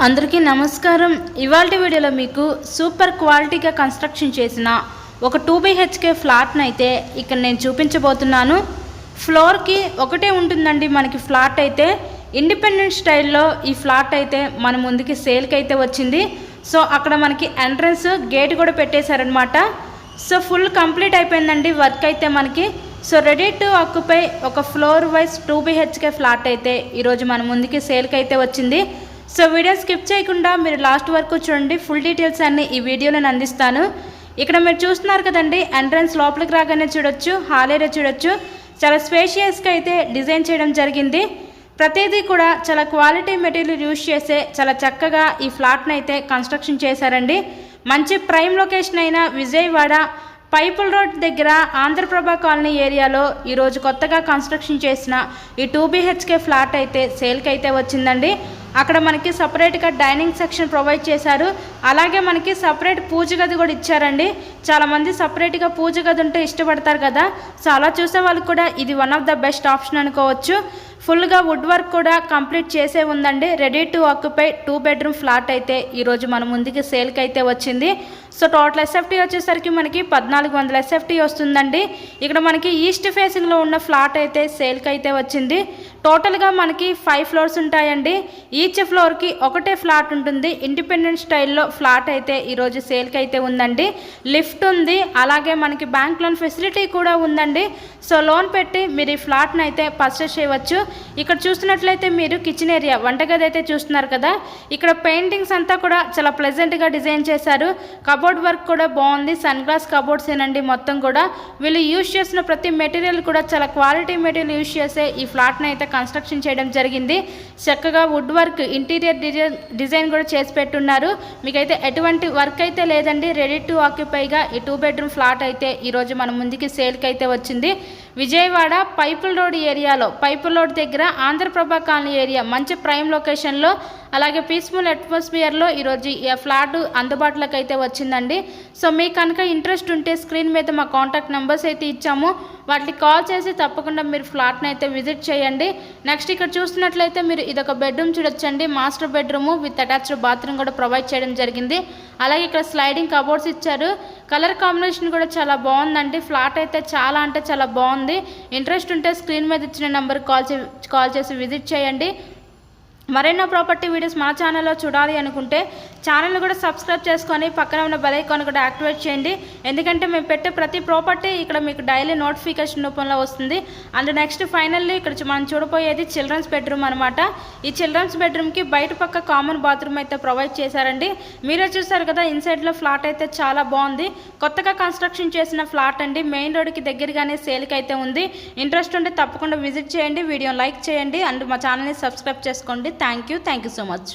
అందరికీ నమస్కారం। ఇవాల్టి వీడియోలో మీకు సూపర్ క్వాలిటీగా కన్స్ట్రక్షన్ చేసిన ఒక 2 BHK ఫ్లాట్ని అయితే ఇక్కడ నేను చూపించబోతున్నాను। ఫ్లోర్కి ఒకటే ఉంటుందండి మనకి ఫ్లాట్ అయితే ఇండిపెండెంట్ స్టైల్లో ఈ ఫ్లాట్ అయితే మన ముందుకి సేల్కి అయితే వచ్చింది। సో అక్కడ మనకి ఎంట్రన్స్ గేట్ కూడా పెట్టేశారనమాట। సో ఫుల్ కంప్లీట్ అయిపోయిందండి వర్క్ అయితే మనకి। సో రెడీ టు ఆక్యుపై ఒక ఫ్లోర్ వైజ్ 2 BHK ఫ్లాట్ అయితే ఈరోజు మన ముందుకి సేల్కి అయితే వచ్చింది। సో వీడియో స్కిప్ చేయకుండా మీరు లాస్ట్ వరకు చూడండి, ఫుల్ డీటెయిల్స్ అన్ని ఈ వీడియోలో నేను అందిస్తాను। ఇక్కడ మీరు చూస్తున్నారు కదండి, ఎంట్రన్స్ లోపలికి రాగానే చూడొచ్చు, హాల్ ఏరియా చూడొచ్చు, చాలా స్పేషియస్గా అయితే డిజైన్ చేయడం జరిగింది। ప్రతిదీ కూడా చాలా క్వాలిటీ మెటీరియల్ యూజ్ చేసే చాలా చక్కగా ఈ ఫ్లాట్ని అయితే కన్స్ట్రక్షన్ చేశారండి। మంచి ప్రైమ్ లొకేషన్ అయిన విజయవాడ పైపుల్ రోడ్ దగ్గర ఆంధ్రప్రభ కాలనీ ఏరియాలో ఈరోజు కొత్తగా కన్స్ట్రక్షన్ చేసిన ఈ 2 BHK ఫ్లాట్ అయితే సేల్కి అయితే వచ్చిందండి। అక్కడ మనకి సపరేట్గా డైనింగ్ సెక్షన్ ప్రొవైడ్ చేశారు, అలాగే మనకి సపరేట్ పూజ గది కూడా ఇచ్చారండి। చాలామంది సపరేట్గా పూజ గది ఉంటే ఇష్టపడతారు కదా, సో అలా చూసే వాళ్ళకి కూడా ఇది one of the best option అనుకోవచ్చు। ఫుల్గా వుడ్ వర్క్ కూడా కంప్లీట్ చేసే ఉందండి। Ready to occupy 2 bedroom flat అయితే ఈరోజు మన ముందుకి సేల్కి అయితే వచ్చింది। సో టోటల్ SFT వచ్చేసరికి మనకి 1400 SFT వస్తుందండి। ఇక్కడ మనకి ఈస్ట్ ఫేసింగ్లో ఉన్న ఫ్లాట్ అయితే సేల్కి అయితే వచ్చింది। టోటల్గా మనకి 5 ఫ్లోర్స్ ఉంటాయండి, ఈచ్ ఫ్లోర్కి ఒకటే ఫ్లాట్ ఉంటుంది। ఇండిపెండెంట్ స్టైల్లో ఫ్లాట్ అయితే ఈరోజు సేల్కి అయితే ఉందండి। లిఫ్ట్ ఉంది, అలాగే మనకి బ్యాంక్ లోన్ ఫెసిలిటీ కూడా ఉందండి। సో లోన్ పెట్టి మీరు ఈ ఫ్లాట్ని అయితే పర్చేస్ చేయవచ్చు। ఇక్కడ చూస్తున్నట్లయితే మీరు కిచెన్ ఏరియా వంటగది అయితే చూస్తున్నారు కదా, ఇక్కడ పెయింటింగ్స్ అంతా కూడా చాలా ప్లెజెంట్గా డిజైన్ చేశారు। కబోర్డ్ వర్క్ కూడా బాగుంది, సన్ గ్లాస్ కబోర్డ్స్ ఏనండి మొత్తం కూడా। వీళ్ళు యూజ్ చేసిన ప్రతి మెటీరియల్ కూడా చాలా క్వాలిటీ మెటీరియల్ యూజ్ చేసే ఈ ఫ్లాట్ని అయితే కన్స్ట్రక్షన్ చేయడం జరిగింది। చక్కగా వుడ్ వర్క్ ఇంటీరియర్ డిజైన్ కూడా చేసి పెట్టున్నారు। మీకైతే ఎటువంటి వర్క్ అయితే లేదండి, రెడీ టు ఆక్యుపైగా ఈ 2 బెడ్రూమ్ ఫ్లాట్ అయితే ఈరోజు మన ముందుకి సేల్కి అయితే వచ్చింది। విజయవాడ పైపుల్ రోడ్ ఏరియాలో, పైపుల్ రోడ్ దగ్గర ఆంధ్రప్రభ కాలనీ ఏరియా మంచి ప్రైమ్ లొకేషన్లో, అలాగే పీస్ఫుల్ అట్మాస్ఫియర్లో ఈరోజు ఈ ఫ్లాట్ అందుబాటులోకి అయితే వచ్చిందండి। సో మీకు కనుక ఇంట్రెస్ట్ ఉంటే స్క్రీన్ మీద మా కాంటాక్ట్ నెంబర్స్ అయితే ఇచ్చాము, వాటికి కాల్ చేసి తప్పకుండా మీరు ఫ్లాట్ని అయితే విజిట్ చేయండి। నెక్స్ట్ ఇక్కడ చూస్తున్నట్లయితే మీరు ఇదొక బెడ్రూమ్ చూడొచ్చండి, master bedroom with attached bathroom కూడా ప్రొవైడ్ చేయడం జరిగింది। అలాగే ఇక్కడ స్లైడింగ్ కబోర్డ్స్ ఇచ్చారు, కలర్ కాంబినేషన్ కూడా చాలా బాగుందండి। ఫ్లాట్ అయితే చాలా అంటే చాలా బాగుంది। ఇంట్రెస్ట్ ఉంటే స్క్రీన్ మీద ఇచ్చిన నెంబర్కి కాల్ చేసి విజిట్ చేయండి। మరెన్నో ప్రాపర్టీ వీడియోస్ మన ఛానల్లో చూడాలి అనుకుంటే ఛానల్ని కూడా సబ్స్క్రైబ్ చేసుకొని పక్కన ఉన్న బెల్ ఐకాన్ కూడా యాక్టివేట్ చేయండి, ఎందుకంటే మేము పెట్టే ప్రతి ప్రాపర్టీ ఇక్కడ మీకు డైలీ నోటిఫికేషన్ రూపంలో వస్తుంది। అండ్ నెక్స్ట్ ఫైనల్లీ ఇక్కడ మనం చూడబోయేది చిల్డ్రన్స్ బెడ్రూమ్ అనమాట। ఈ చిల్డ్రన్స్ బెడ్రూమ్కి బయట పక్క కామన్ బాత్రూమ్ అయితే ప్రొవైడ్ చేశారండి। మీరే చూసారు కదా, ఇన్సైడ్లో ఫ్లాట్ అయితే చాలా బాగుంది, కొత్తగా కన్స్ట్రక్షన్ చేసిన ఫ్లాట్ అండి। మెయిన్ రోడ్కి దగ్గరగానే సేల్కి అయితే ఉంది। ఇంట్రెస్ట్ ఉంటే తప్పకుండా విజిట్ చేయండి, వీడియో లైక్ చేయండి, అండ్ మా ఛానల్ని సబ్స్క్రైబ్ చేసుకోండి। Thank you so much.